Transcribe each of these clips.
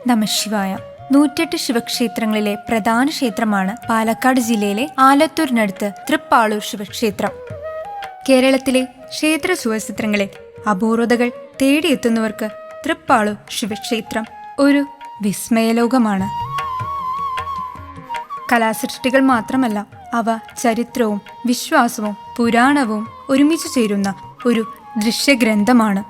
നമഃശിവായ. 108 ശിവക്ഷേത്രങ്ങളിലെ പ്രധാന ക്ഷേത്രമാണ് പാലക്കാട് ജില്ലയിലെ ആലത്തൂരിനടുത്ത് തൃപ്പാളൂർ ശിവക്ഷേത്രം. കേരളത്തിലെ ക്ഷേത്ര ശിവക്ഷേത്രങ്ങളിൽ അപൂർവതകൾ തേടിയെത്തുന്നവർക്ക് തൃപ്പാളൂർ ശിവക്ഷേത്രം ഒരു വിസ്മയലോകമാണ്. കലാസൃഷ്ടികൾ മാത്രമല്ല, അവ ചരിത്രവും വിശ്വാസവും പുരാണവും ഒരുമിച്ചു ചേരുന്ന ഒരു ദൃശ്യഗ്രന്ഥമാണ്.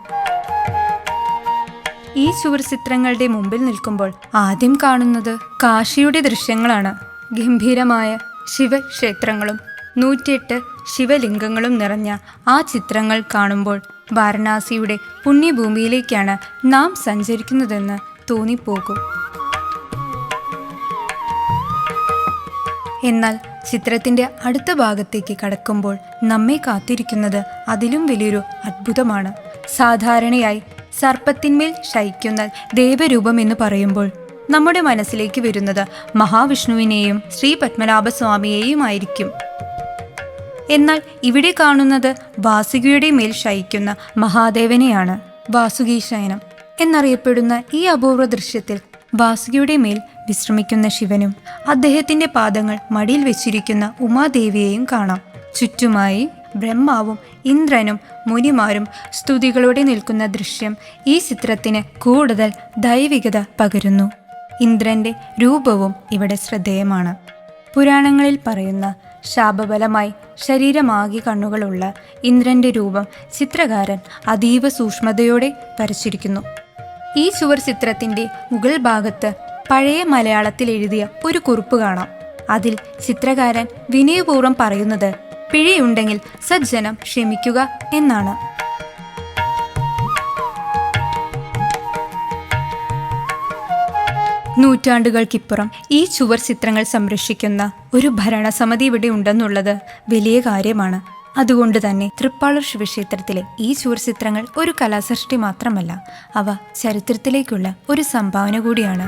ഈ ചുവർചിത്രങ്ങളുടെ മുമ്പിൽ നിൽക്കുമ്പോൾ ആദ്യം കാണുന്നത് കാശിയുടെ ദൃശ്യങ്ങളാണ്. ഗംഭീരമായ ശിവക്ഷേത്രങ്ങളും 108 ശിവലിംഗങ്ങളും നിറഞ്ഞ ആ ചിത്രങ്ങൾ കാണുമ്പോൾ വാരണാസിയുടെ പുണ്യഭൂമിയിലേക്കാണ് നാം സഞ്ചരിക്കുന്നതെന്ന് തോന്നിപ്പോകും. എന്നാൽ ചിത്രത്തിന്റെ അടുത്ത ഭാഗത്തേക്ക് കടക്കുമ്പോൾ നമ്മെ കാത്തിരിക്കുന്നത് അതിലും വലിയൊരു അത്ഭുതമാണ്. സാധാരണയായി സർപ്പത്തിന്മേൽ ശയിക്കുന്ന ദേവരൂപം എന്ന് പറയുമ്പോൾ നമ്മുടെ മനസ്സിലേക്ക് വരുന്നത് മഹാവിഷ്ണുവിനെയും ശ്രീ പത്മനാഭസ്വാമിയെയുമായിരിക്കും. എന്നാൽ ഇവിടെ കാണുന്നത് വാസുകിയുടെ മേൽ ശയിക്കുന്ന മഹാദേവനെയാണ്. വാസുകീശയനം എന്നറിയപ്പെടുന്ന ഈ അപൂർവ ദൃശ്യത്തിൽ വാസുകിയുടെ മേൽ വിശ്രമിക്കുന്ന ശിവനും അദ്ദേഹത്തിന്റെ പാദങ്ങൾ മടിയിൽ വെച്ചിരിക്കുന്ന ഉമാദേവിയെയും കാണാം. ചുറ്റുമായി ബ്രഹ്മാവും ഇന്ദ്രനും മുനിമാരും സ്തുതികളോടെ നിൽക്കുന്ന ദൃശ്യം ഈ ചിത്രത്തിന് കൂടുതൽ ദൈവികത പകരുന്നു. ഇന്ദ്രന്റെ രൂപവും ഇവിടെ ശ്രദ്ധേയമാണ്. പുരാണങ്ങളിൽ പറയുന്ന ശാപബലമായി ശരീരമാകെ കണ്ണുകളുള്ള ഇന്ദ്രന്റെ രൂപം ചിത്രകാരൻ അതീവ സൂക്ഷ്മതയോടെ വരച്ചിരിക്കുന്നു. ഈ ചുവർ ചിത്രത്തിന്റെ മുകൾ ഭാഗത്ത് പഴയ മലയാളത്തിൽ എഴുതിയ ഒരു കുറിപ്പ് കാണാം. അതിൽ ചിത്രകാരൻ വിനയപൂർവ്വം പറയുന്നത് പിഴയുണ്ടെങ്കിൽ സജ്ജനം ക്ഷമിക്കുക എന്നാണ്. നൂറ്റാണ്ടുകൾക്കിപ്പുറം ഈ ചുവർ ചിത്രങ്ങൾ സംരക്ഷിക്കുന്ന ഒരു ഭരണസമിതി ഇവിടെ ഉണ്ടെന്നുള്ളത് വലിയ കാര്യമാണ്. അതുകൊണ്ട് തന്നെ തൃപ്പാളൂർ ശിവക്ഷേത്രത്തിലെ ഈ ചുവർ ചിത്രങ്ങൾ ഒരു കലാസൃഷ്ടി മാത്രമല്ല, അവ ചരിത്രത്തിലേക്കുള്ള ഒരു സംഭാവന കൂടിയാണ്.